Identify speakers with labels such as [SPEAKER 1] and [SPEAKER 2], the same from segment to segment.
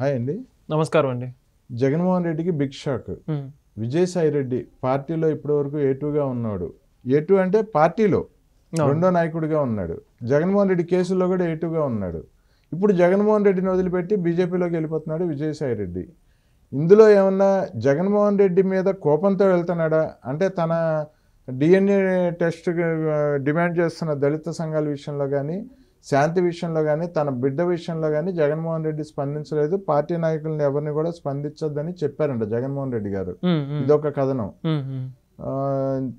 [SPEAKER 1] Hi అండి.
[SPEAKER 2] నమస్కారం అండి.
[SPEAKER 1] జగన్మోహన్ రెడ్డికి బిగ్ షాక్. విజయసాయి రెడ్డి పార్టీలో ఇప్పటివరకు A2గా ఉన్నాడు. A2 అంటే పార్టీలో రెండో నాయకుడిగా ఉన్నాడు. జగన్మోహన్ రెడ్డి కేసుల్లో కూడా A2గా ఉన్నాడు. ఇప్పుడు జగన్మోహన్ రెడ్డిని వదిలిపెట్టి బీజేపీలోకి వెళ్ళిపోతున్నాడు విజయసాయి రెడ్డి. ఇందులో ఏమన్నా జగన్మోహన్ రెడ్డి మీద కోపంతో వెళ్తున్నాడా? అంటే తన DNA టెస్ట్ డిమాండ్ చేస్తున్న దళిత సంఘాల విషయంలో కానీ, శాంతి విషయంలో కానీ, తన బిడ్డ విషయంలో కానీ జగన్మోహన్ రెడ్డి స్పందించలేదు. పార్టీ నాయకులను ఎవరిని కూడా స్పందించొద్దని చెప్పారంట జగన్మోహన్ రెడ్డి గారు. ఇదొక కథనం.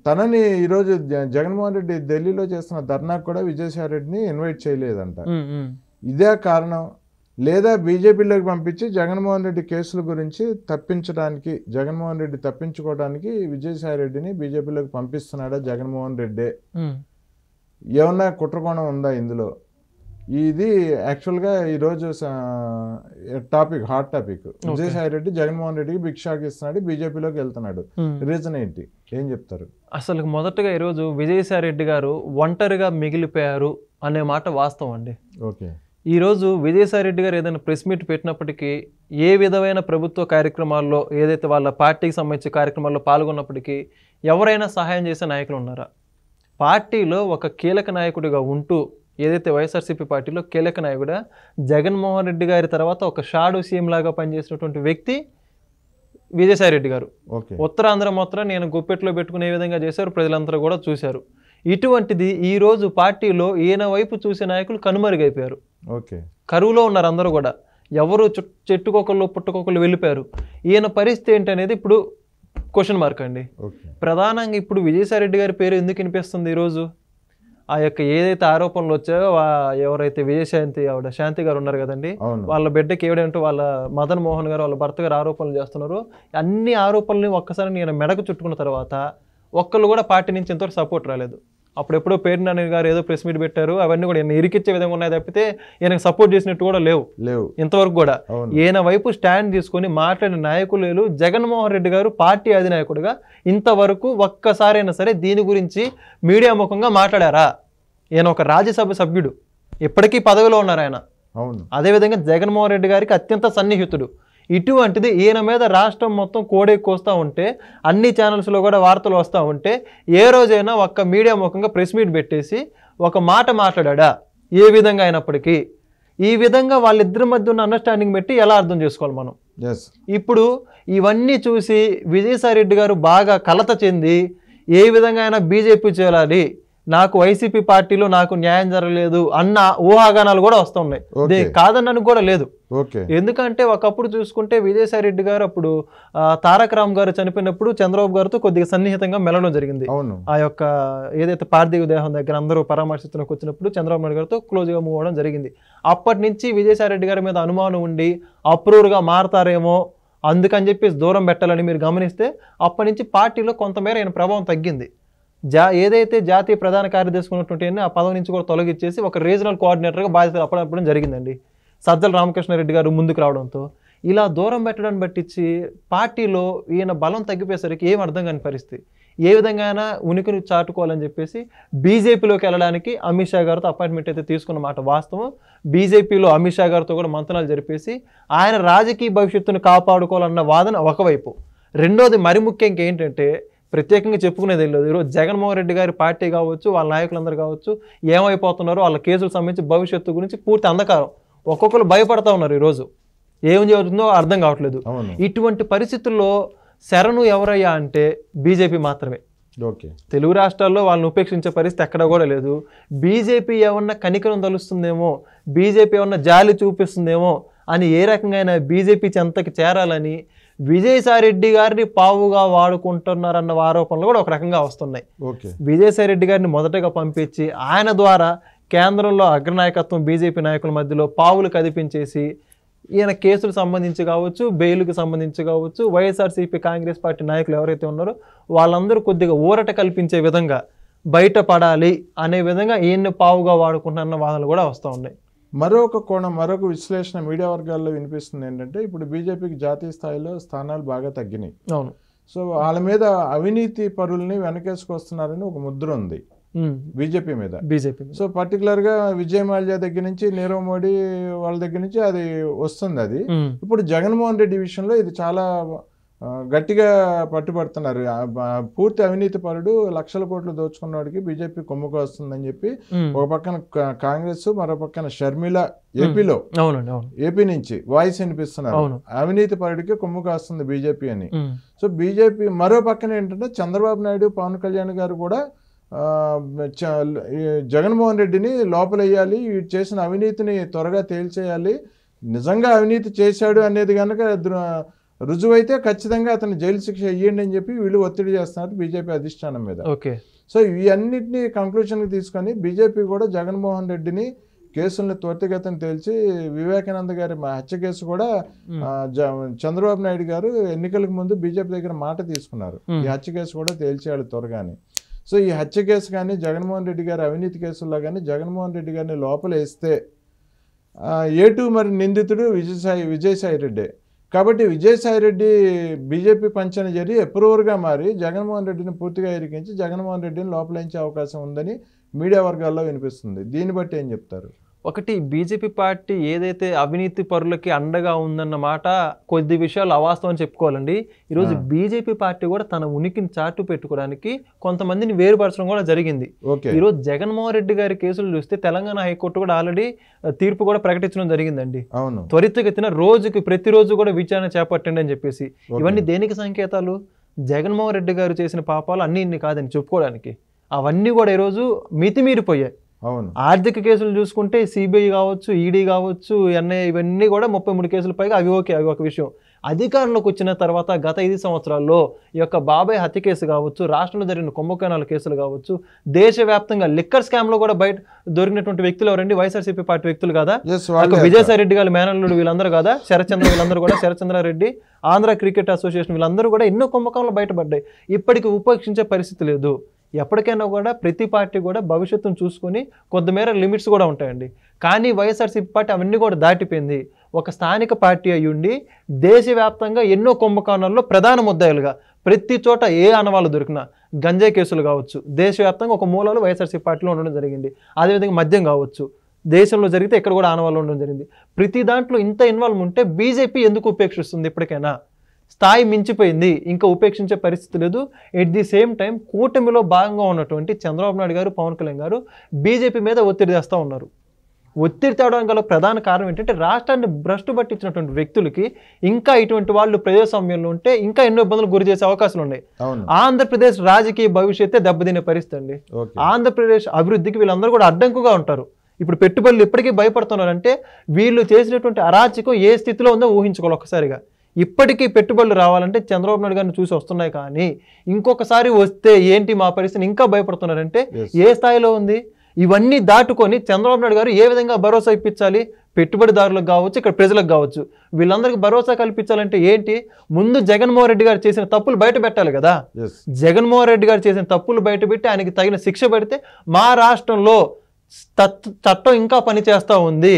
[SPEAKER 1] తనని ఈరోజు జగన్మోహన్ రెడ్డి ఢిల్లీలో చేస్తున్న ధర్నాకు కూడా విజయసాయి రెడ్డిని ఇన్వైట్ చేయలేదంట. ఇదే కారణం, లేదా బీజేపీలోకి పంపించి జగన్మోహన్ రెడ్డి కేసుల గురించి తప్పించడానికి, జగన్మోహన్ రెడ్డి తప్పించుకోవడానికి విజయసాయి రెడ్డిని బీజేపీలోకి పంపిస్తున్నాడా జగన్మోహన్ రెడ్డి? ఏమన్నా కుట్రకోణం ఉందా ఇందులో? ఇది యాక్చువల్గా ఈరోజు topic, hot topic. Vijayasai Reddy Jaganmohan రెడ్డికి బిగ్ షాక్ ఇస్తున్నాడు, బీజేపీలోకి వెళ్తున్నాడు. రీజన్ ఏంటి, ఏం చెప్తారు?
[SPEAKER 2] అసలు మొదటగా ఈరోజు విజయసాయి రెడ్డి గారు ఒంటరిగా మిగిలిపోయారు అనే మాట వాస్తవం అండి.
[SPEAKER 1] ఓకే.
[SPEAKER 2] ఈరోజు విజయసాయి రెడ్డి గారు ఏదైనా ప్రెస్ మీట్ పెట్టినప్పటికీ, ఏ విధమైన ప్రభుత్వ కార్యక్రమాల్లో, ఏదైతే వాళ్ళ పార్టీకి సంబంధించిన కార్యక్రమాల్లో పాల్గొన్నప్పటికీ ఎవరైనా సహాయం చేసే నాయకులు ఉన్నారా? పార్టీలో ఒక కీలక నాయకుడిగా ఉంటూ, ఏదైతే వైఎస్ఆర్సీపీ పార్టీలో కీలక నాయకుడా జగన్మోహన్ రెడ్డి గారి తర్వాత ఒక షాడో సీఎం లాగా పనిచేసినటువంటి వ్యక్తి విజయసాయి రెడ్డి గారు. ఉత్తరాంధ్ర మొత్తం నేను గుప్పెట్లో పెట్టుకునే విధంగా చేశారు, ప్రజలందరూ కూడా చూశారు. ఇటువంటిది ఈరోజు పార్టీలో ఈయన వైపు చూసే నాయకులు కనుమరుగైపోయారు. కరువులో ఉన్నారు అందరూ కూడా. ఎవరు చెట్టుకొకళ్ళు పుట్టుకొకళ్ళు వెళ్ళిపోయారు. ఈయన పరిస్థితి ఏంటనేది ఇప్పుడు క్వశ్చన్ మార్క్ అండి. ప్రధానంగా ఇప్పుడు విజయసాయి రెడ్డి గారి పేరు ఎందుకు వినిపిస్తుంది ఈరోజు? ఆ యొక్క ఏదైతే ఆరోపణలు వచ్చాయో, ఎవరైతే విజయశాంతి ఆవిడ శాంతి గారు ఉన్నారు కదండి, వాళ్ళ బిడ్డకి ఏమిటంటూ వాళ్ళ మదన్ మోహన్ గారు వాళ్ళ భర్త గారు ఆరోపణలు చేస్తున్నారు. అన్ని ఆరోపణలు ఒక్కసారి నేను మెడకు చుట్టుకున్న తర్వాత ఒక్కళ్ళు కూడా పార్టీ నుంచి ఎంతవరకు సపోర్ట్ రాలేదు. అప్పుడెప్పుడో పేరు నాని గారు ఏదో ప్రెస్ మీట్ పెట్టారు, అవన్నీ కూడా ఈయన ఇరికిచ్చే విధంగా ఉన్నాయి తప్పితే ఈయనకు సపోర్ట్ చేసినట్టు కూడా లేవు ఇంతవరకు కూడా. ఈయన వైపు స్టాండ్ తీసుకొని మాట్లాడిన నాయకులు లేరు. జగన్మోహన్ రెడ్డి గారు పార్టీ అధినాయకుడిగా ఇంతవరకు ఒక్కసారైనా సరే దీని గురించి మీడియా ముఖంగా మాట్లాడారా? ఈయన ఒక రాజ్యసభ సభ్యుడు, ఇప్పటికీ పదవిలో ఉన్నారు ఆయన. అదేవిధంగా జగన్మోహన్ రెడ్డి గారికి అత్యంత సన్నిహితుడు. ఇటువంటిది ఈయన మీద రాష్ట్రం మొత్తం కోడెక్కొస్తూ ఉంటే, అన్ని ఛానల్స్లో కూడా వార్తలు వస్తూ ఉంటే, ఏ రోజైనా ఒక్క మీడియా ముఖంగా ప్రెస్ మీట్ పెట్టేసి ఒక మాట మాట్లాడా? ఏ విధంగా అయినప్పటికీ ఈ విధంగా వాళ్ళిద్దరి మధ్య ఉన్న అండర్స్టాండింగ్ పెట్టి ఎలా అర్థం చేసుకోవాలి మనం? ఇప్పుడు ఇవన్నీ చూసి విజయసాయి రెడ్డి గారు బాగా కలత చెంది ఏ విధంగా అయినా బీజేపీ చేయాలి, నాకు వైసీపీ పార్టీలో నాకు న్యాయం జరగలేదు అన్న ఊహాగానాలు కూడా వస్తున్నాయి. కాదనని కూడా లేదు. ఎందుకంటే ఒకప్పుడు చూసుకుంటే విజయసాయి రెడ్డి గారు అప్పుడు తారక రామ్ గారు చనిపోయినప్పుడు చంద్రబాబు గారితో కొద్దిగా సన్నిహితంగా మెలడం జరిగింది. ఆ యొక్క ఏదైతే పార్థివ దేహం దగ్గర అందరూ పరామర్శించడానికి వచ్చినప్పుడు చంద్రబాబు నాయుడు గారితో క్లోజ్గా మూవ్ అవడం జరిగింది. అప్పటి నుంచి విజయసాయి రెడ్డి గారి మీద అనుమానం ఉండి అప్రూవర్గా మారతారేమో అందుకని చెప్పి దూరం పెట్టాలని మీరు గమనిస్తే అప్పటి నుంచి పార్టీలో కొంతమేర ఆయన ప్రభావం తగ్గింది. ఏదైతే జాతీయ ప్రధాన కార్యదర్శి ఉన్నటువంటి ఆ పదవి నుంచి కూడా తొలగించేసి ఒక రీజనల్ కోఆర్డినేటర్గా బాధ్యతలు అప్పడం జరిగిందండి. సజ్జల రామకృష్ణారెడ్డి గారు ముందుకు రావడంతో ఇలా దూరం పెట్టడాన్ని బట్టించి పార్టీలో ఈయన బలం తగ్గిపోయేసరికి ఏం అర్థం కాని పరిస్థితి. ఏ విధంగా ఉనికిని చాటుకోవాలని చెప్పేసి బీజేపీలోకి వెళ్ళడానికి అమిత్ షా గారితో అపాయింట్మెంట్ అయితే తీసుకున్న మాట వాస్తవం. బీజేపీలో అమిత్ షా గారితో కూడా మంతనాలు జరిపేసి ఆయన రాజకీయ భవిష్యత్తును కాపాడుకోవాలన్న వాదన ఒకవైపు. రెండోది మరి ముఖ్యంగా ఏంటంటే, ప్రత్యేకంగా చెప్పుకునేది లేదు, ఈరోజు జగన్మోహన్ రెడ్డి గారి పార్టీ కావచ్చు, వాళ్ళ నాయకులందరూ కావచ్చు ఏమైపోతున్నారో, వాళ్ళ కేసులకు సంబంధించి భవిష్యత్తు గురించి పూర్తి అంధకారం. ఒక్కొక్కరు భయపడతా ఉన్నారు. ఈరోజు ఏం జరుగుతుందో అర్థం కావట్లేదు. ఇటువంటి పరిస్థితుల్లో శరణు ఎవరయ్యా అంటే బీజేపీ మాత్రమే. తెలుగు రాష్ట్రాల్లో వాళ్ళని ఉపేక్షించే పరిస్థితి ఎక్కడ కూడా లేదు. బీజేపీ ఏమన్నా కనికరం తలుస్తుందేమో, బీజేపీ ఏమన్నా జాలి చూపిస్తుందేమో అని ఏ రకంగా బీజేపీ చెంతకి చేరాలని విజయసాయి రెడ్డి గారిని పావుగా వాడుకుంటున్నారన్న ఆరోపణలు కూడా ఒక రకంగా వస్తున్నాయి. విజయసాయి రెడ్డి గారిని మొదటగా పంపించి ఆయన ద్వారా కేంద్రంలో అగ్రనాయకత్వం బీజేపీ నాయకుల మధ్యలో పావులు కదిపించేసి ఈయన కేసులకు సంబంధించి కావచ్చు, బెయిల్కి సంబంధించి కావచ్చు, వైఎస్ఆర్సీపీ కాంగ్రెస్ పార్టీ నాయకులు ఎవరైతే ఉన్నారో వాళ్ళందరూ కొద్దిగా ఊరట కల్పించే విధంగా బయటపడాలి అనే విధంగా ఈయన్ని పావుగా వాడుకుంటున్న వాదనలు కూడా వస్తూ ఉన్నాయి.
[SPEAKER 1] మరొక కోణం, మరొక విశ్లేషణ మీడియా వర్గాల్లో వినిపిస్తుంది ఏంటంటే, ఇప్పుడు బీజేపీకి జాతీయ స్థాయిలో స్థానాలు బాగా తగ్గినాయి. సో వాళ్ళ మీద అవినీతి పరుల్ని వెనకేసుకొస్తున్నారని ఒక ముద్ర ఉంది. బీజేపీ మీద.
[SPEAKER 2] బీజేపీ
[SPEAKER 1] సో పర్టికులర్గా విజయ్ మాల్యా దగ్గర నుంచి నీరవ్ మోడీ వాళ్ళ దగ్గర నుంచి అది వస్తుంది. అది ఇప్పుడు జగన్మోహన్ రెడ్డి విషయంలో ఇది చాలా గట్టిగా పట్టుబడుతున్నారు. పూర్తి అవినీతి పరుడు, లక్షల కోట్లు దోచుకున్నవాడికి బీజేపీ కొమ్ముకు వస్తుందని చెప్పి ఒక పక్కన కాంగ్రెస్, మరో పక్కన షర్మిల ఏపీలో ఏపీ నుంచి వాయిస్ వినిపిస్తున్నారు, అవినీతి పరుడికి కొమ్ముకు వస్తుంది బీజేపీ అని. సో బీజేపీ మరో పక్కన ఏంటంటే చంద్రబాబు నాయుడు, పవన్ కళ్యాణ్ గారు కూడా జగన్మోహన్ రెడ్డిని లోపలెయ్యాలి, చేసిన అవినీతిని త్వరగా తేల్చేయాలి, నిజంగా అవినీతి చేశాడు అనేది కనుక రుజువైతే ఖచ్చితంగా అతను జైలు శిక్ష ఇవ్వండి అని చెప్పి వీళ్ళు ఒత్తిడి చేస్తున్నారు బీజేపీ అధిష్టానం మీద. సో ఇవన్నిటిని కంక్లూషన్కి తీసుకొని బీజేపీ కూడా జగన్మోహన్ రెడ్డిని కేసులను త్వరితగతిన తేల్చి, వివేకానంద గారి హత్య కేసు కూడా చంద్రబాబు నాయుడు గారు ఎన్నికలకు ముందు బీజేపీ దగ్గర మాట తీసుకున్నారు, ఈ హత్య కేసు కూడా తేల్చేయాలి త్వరగానే. సో ఈ హత్య కేసు కానీ జగన్మోహన్ రెడ్డి గారి అవినీతి కేసుల్లో కానీ జగన్మోహన్ రెడ్డి గారిని లోపల వేస్తే A2 మరి నిందితుడు విజయసాయి రెడ్డి కాబట్టి విజయసాయి రెడ్డి బీజేపీ పంచన జరిగి అప్రూవర్గా మారి జగన్మోహన్ రెడ్డిని పూర్తిగా ఇరికించి జగన్మోహన్ రెడ్డిని లోపలించే అవకాశం ఉందని మీడియా వర్గాల్లో వినిపిస్తుంది. దీన్ని బట్టి ఏం చెప్తారు?
[SPEAKER 2] ఒకటి, బీజేపీ పార్టీ ఏదైతే అవినీతి పరులకి అండగా ఉందన్న మాట కొద్ది విషయాలు అవాస్తవం చెప్పుకోవాలండి. ఈరోజు బీజేపీ పార్టీ కూడా తన ఉనికిని చాటు పెట్టుకోవడానికి కొంతమందిని వేరుపరచడం కూడా జరిగింది. ఈరోజు జగన్మోహన్ రెడ్డి గారి కేసులు చూస్తే తెలంగాణ హైకోర్టు కూడా ఆల్రెడీ తీర్పు కూడా ప్రకటించడం జరిగిందండి. త్వరితగతిన ప్రతిరోజు కూడా విచారణ చేపట్టండి అని చెప్పేసి. ఇవన్నీ దేనికి సంకేతాలు? జగన్మోహన్ రెడ్డి గారు చేసిన పాపాలు అన్ని ఇన్ని కాదని చెప్పుకోవడానికి. అవన్నీ కూడా ఈరోజు మితిమీరిపోయాయి. ఆర్థిక కేసులు చూసుకుంటే సిబిఐ కావచ్చు, ఈడీ కావచ్చు, ఎన్ఐఏ, ఇవన్నీ కూడా 33 కేసుల పైగా అవి ఒక విషయం. అధికారంలోకి వచ్చిన తర్వాత గత 5 సంవత్సరాల్లో ఈ యొక్క బాబాయ్ హత్య కేసు కావచ్చు, రాష్ట్రంలో జరిగిన కుంభకోణాల కేసులు కావచ్చు, దేశవ్యాప్తంగా లిక్కర్ స్కామ్ లో కూడా బయట దొరికినటువంటి వ్యక్తులు ఎవరండి? వైఎస్ఆర్సీపీ పార్టీ వ్యక్తులు కదా. విజయసాయి రెడ్డి గారి మేనల్లుడు వీళ్ళందరూ కదా, శరత్చంద్రారెడ్డి, ఆంధ్ర క్రికెట్ అసోసియేషన్, వీళ్ళందరూ కూడా ఎన్నో కుంభకోణాలు బయటపడ్డాయి. ఇప్పటికీ ఉపేక్షించే పరిస్థితి లేదు. ఎప్పటికైనా కూడా ప్రతి పార్టీ కూడా భవిష్యత్తును చూసుకొని కొద్దిమేర లిమిట్స్ కూడా ఉంటాయండి. కానీ వైఎస్ఆర్సీపీ పార్టీ అవన్నీ కూడా దాటిపోయింది. ఒక స్థానిక పార్టీ అయ్యుండి దేశవ్యాప్తంగా ఎన్నో కుంభకోణాల్లో ప్రధాన ముద్దాయిలుగా ప్రతి చోట ఏ ఆనవాళ్ళు దొరికినా, గంజాయి కేసులు కావచ్చు, దేశవ్యాప్తంగా ఒక మూలాలు వైఎస్ఆర్సీపీ పార్టీలో ఉండడం జరిగింది. అదేవిధంగా మద్యం కావచ్చు, దేశంలో జరిగితే ఇక్కడ కూడా ఆనవాళ్ళు ఉండడం జరిగింది. ప్రతి దాంట్లో ఇంత ఇన్వాల్వ్ ఉంటే బీజేపీ ఎందుకు ఉపేక్షిస్తుంది? ఇప్పటికైనా స్థాయి మించిపోయింది, ఇంకా ఉపేక్షించే పరిస్థితి లేదు. ఎట్ ది సేమ్ టైం కూటమిలో భాగంగా ఉన్నటువంటి చంద్రబాబు నాయుడు గారు, పవన్ కళ్యాణ్ గారు బీజేపీ మీద ఒత్తిడి తెస్తూ ఉన్నారు. ఒత్తిడి తేవడం గల ప్రధాన కారణం ఏంటంటే రాష్ట్రాన్ని భ్రష్టు పట్టించినటువంటి వ్యక్తులకి ఇంకా ఇటువంటి వాళ్ళు ప్రజాస్వామ్యంలో ఉంటే ఇంకా ఎన్నో ఇబ్బందులు గురి చేసే అవకాశాలు ఉన్నాయి. ఆంధ్రప్రదేశ్ రాజకీయ భవిష్యత్తే దెబ్బతినే పరిస్థితి అండి. ఆంధ్రప్రదేశ్ అభివృద్ధికి వీళ్ళందరూ కూడా అడ్డంకుగా ఉంటారు. ఇప్పుడు పెట్టుబడులు ఇప్పటికీ భయపడుతున్నారంటే వీళ్ళు చేసినటువంటి అరాచకం ఏ స్థితిలో ఉందో ఊహించుకోవాలి ఒక్కసారిగా. ఇప్పటికీ పెట్టుబడులు రావాలంటే చంద్రబాబు నాయుడు గారిని చూసి వస్తున్నాయి, కానీ ఇంకొకసారి వస్తే ఏంటి మా పరిస్థితిని ఇంకా భయపడుతున్నారంటే ఏ స్థాయిలో ఉంది? ఇవన్నీ దాటుకొని చంద్రబాబు నాయుడు గారు ఏ విధంగా భరోసా ఇప్పించాలి? పెట్టుబడిదారులకు కావచ్చు, ఇక్కడ ప్రజలకు కావచ్చు, వీళ్ళందరికీ భరోసా కల్పించాలంటే ఏంటి? ముందు జగన్మోహన్ రెడ్డి గారు చేసిన తప్పులు బయట పెట్టాలి కదా. జగన్మోహన్ రెడ్డి గారు చేసిన తప్పులు బయట పెట్టి ఆయనకి తగిన శిక్ష పెడితే మా రాష్ట్రంలో చట్టం ఇంకా పనిచేస్తూ ఉంది,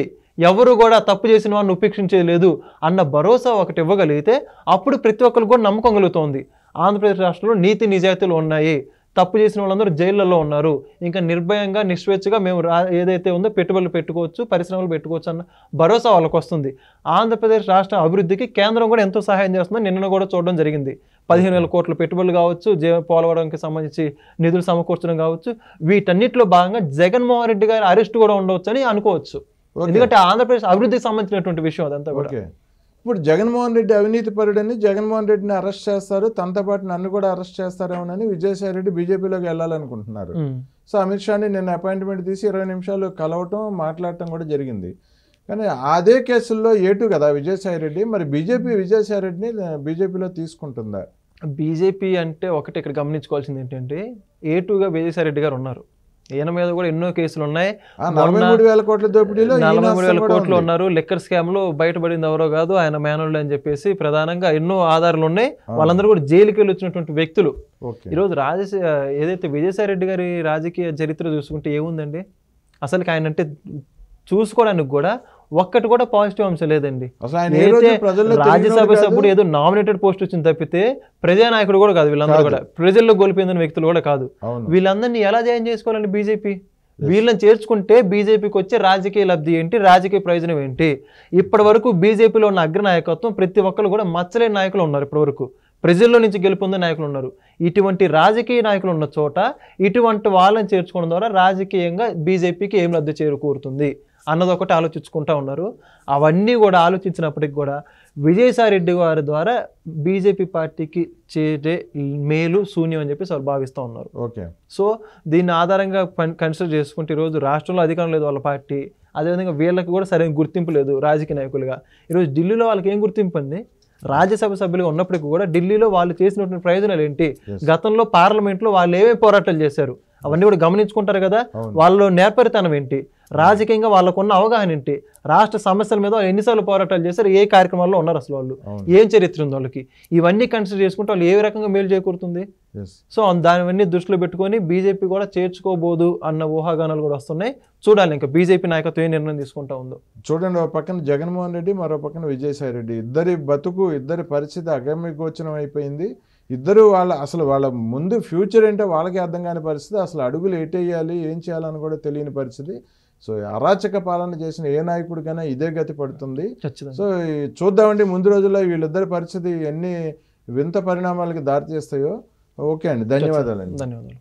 [SPEAKER 2] ఎవరు కూడా తప్పు చేసిన వాడిని ఉపేక్షించలేదు అన్న భరోసా ఒకటి ఇవ్వగలిగితే అప్పుడు ప్రతి ఒక్కరికి కూడా నమ్మకం కలుగుతోంది. ఆంధ్రప్రదేశ్ రాష్ట్రంలో నీతి నిజాయితీలు ఉన్నాయి, తప్పు చేసిన వాళ్ళందరూ జైళ్ళల్లో ఉన్నారు, ఇంకా నిర్భయంగా నిస్వేచ్ఛగా మేము ఏదైతే ఉందో పెట్టుబడులు పెట్టుకోవచ్చు, పరిశ్రమలు పెట్టుకోవచ్చు అన్న భరోసా వాళ్ళకు వస్తుంది. ఆంధ్రప్రదేశ్ రాష్ట్ర అభివృద్ధికి కేంద్రం కూడా ఎంతో సహాయం చేస్తుందని నిన్న కూడా చూడడం జరిగింది. 15,000 కోట్ల పెట్టుబడులు కావచ్చు, పోలవరంకి సంబంధించి నిధులు సమకూర్చడం కావచ్చు, వీటన్నిటిలో భాగంగా జగన్మోహన్ రెడ్డి గారి అరెస్ట్ కూడా ఉండవచ్చు అని అనుకోవచ్చు. ఎందుకంటే ఆంధ్రప్రదేశ్ అభివృద్ధికి సంబంధించినటువంటి విషయం అదంతా కూడా.
[SPEAKER 1] ఇప్పుడు జగన్మోహన్ రెడ్డి అవినీతి పరుడని జగన్మోహన్ రెడ్డిని అరెస్ట్ చేస్తారు, తనతో పాటు నన్ను కూడా అరెస్ట్ చేస్తారేమోనని విజయసాయి రెడ్డి బీజేపీలోకి వెళ్ళాలనుకుంటున్నారు. సో అమిత్ షాని నిన్న అపాయింట్మెంట్ తీసి 20 నిమిషాలు కలవటం, మాట్లాడటం కూడా జరిగింది. కానీ అదే కేసుల్లో A2 కదా విజయసాయి రెడ్డి, మరి బీజేపీ విజయసాయి రెడ్డిని బీజేపీలో తీసుకుంటుందా?
[SPEAKER 2] బీజేపీ అంటే ఒకటి ఇక్కడ గమనించుకోవాల్సింది ఏంటంటే A2గా విజయసాయి రెడ్డి గారు ఉన్నారు. ఈయన మీద కూడా ఎన్నో కేసులు ఉన్నాయి.
[SPEAKER 1] 43,000 కోట్ల దోపిడీలో
[SPEAKER 2] 43,000 కోట్లు ఉన్నారు. లిక్కర్ స్కామ్ లో బయటపడింది ఎవరో కాదు, ఆయన మేనల్డ్ అని చెప్పేసి ప్రధానంగా ఎన్నో ఆధారాలు ఉన్నాయి. వాళ్ళందరూ కూడా జైలుకి వెళ్ళి వచ్చినటువంటి వ్యక్తులు. ఈరోజు ఏదైతే విజయసాయి రెడ్డి గారి రాజకీయ చరిత్ర చూసుకుంటే ఏముందండి? అసలుకి ఆయన అంటే చూసుకోవడానికి కూడా ఒక్కటి కూడా పాజిటివ్ అంశం లేదండి.
[SPEAKER 1] అసలు ఆయన ఏ రోజు ప్రజల్లో
[SPEAKER 2] రాజ్యసభ సభ్యుడు ఏదో నామినేటెడ్ పోస్ట్ వచ్చింది తప్పితే ప్రజానాయకుడు కూడా కాదు. వీళ్ళందరూ కూడా ప్రజల్లో గొలిపోయిన వ్యక్తులు కూడా కాదు. వీళ్ళందరినీ ఎలా జాయిన్ చేసుకోవాలండి బీజేపీ? వీళ్ళని చేర్చుకుంటే బీజేపీకి వచ్చే రాజకీయ లబ్ధి ఏంటి, రాజకీయ ప్రయోజనం ఏంటి? ఇప్పటి వరకు బీజేపీలో ఉన్న అగ్రనాయకత్వం ప్రతి ఒక్కరు కూడా మచ్చలేని నాయకులు ఉన్నారు. ఇప్పటి వరకు ప్రజల్లో నుంచి గెలుపొందే నాయకులు ఉన్నారు. ఇటువంటి రాజకీయ నాయకులు ఉన్న చోట ఇటువంటి వాళ్ళని చేర్చుకోవడం ద్వారా రాజకీయంగా బీజేపీకి ఏం లబ్ధి చేకూరుతుంది అన్నదొకటి ఆలోచించుకుంటా ఉన్నారు. అవన్నీ కూడా ఆలోచించినప్పటికి కూడా విజయసాయిరెడ్డి గారి ద్వారా బీజేపీ పార్టీకి చేరే మేలు శూన్యం అని చెప్పి వాళ్ళు భావిస్తూ ఉన్నారు.
[SPEAKER 1] ఓకే,
[SPEAKER 2] సో దీన్ని ఆధారంగా కన్సిడర్ చేసుకుంటే ఈరోజు రాష్ట్రంలో అధికారం లేదు వాళ్ళ పార్టీ, అదేవిధంగా వీళ్ళకి కూడా సరైన గుర్తింపు లేదు రాజకీయ నాయకులుగా. ఈరోజు ఢిల్లీలో వాళ్ళకి ఏం గుర్తింపు అండి? రాజ్యసభ సభ్యులుగా ఉన్నప్పటికీ కూడా ఢిల్లీలో వాళ్ళు చేసినటువంటి ప్రయోజనాలు ఏంటి, గతంలో పార్లమెంట్లో వాళ్ళు ఏమేమి పోరాటాలు చేశారు అవన్నీ కూడా గమనించుకుంటారు కదా. వాళ్ళలో నేర్పరితనం ఏంటి, రాజకీయంగా వాళ్ళకున్న అవగాహన ఏంటి, రాష్ట్ర సమస్యల మీద వాళ్ళు ఎన్నిసార్లు పోరాటాలు చేశారు, ఏ కార్యక్రమాల్లో ఉన్నారు, అసలు వాళ్ళు ఏం చరిత్ర ఉంది వాళ్ళకి, ఇవన్నీ కన్సిడర్ చేసుకుంటే వాళ్ళు ఏ రకంగా మేలు చేకూరుతుంది. సో దానివన్నీ దృష్టిలో పెట్టుకొని బీజేపీ కూడా చేర్చుకోబోదు అన్న ఊహాగానాలు కూడా వస్తున్నాయి. చూడాలి ఇంకా బీజేపీ నాయకత్వం ఏ నిర్ణయం తీసుకుంటా ఉందో.
[SPEAKER 1] చూడండి, ఒక పక్కన జగన్మోహన్ రెడ్డి, మరో పక్కన విజయసాయి రెడ్డి, ఇద్దరి బతుకు, ఇద్దరి పరిస్థితి అగమ్యగోచరం అయిపోయింది. ఇద్దరు వాళ్ళ ముందు ఫ్యూచర్ ఏంటో వాళ్ళకి అర్థం కాని పరిస్థితి, అసలు అడుగులు ఎటేయాలి, ఏం చేయాలని కూడా తెలియని పరిస్థితి. సో అరాచక పాలన చేసిన ఏ నాయకుడికైనా ఇదే గతి పడుతుంది. సో చూద్దామండి ముందు రోజుల్లో వీళ్ళిద్దరి పరిస్థితి ఎన్ని వింత పరిణామాలకి దారి చేస్తాయో. ఓకే అండి, ధన్యవాదాలండి.
[SPEAKER 2] ధన్యవాదాలు.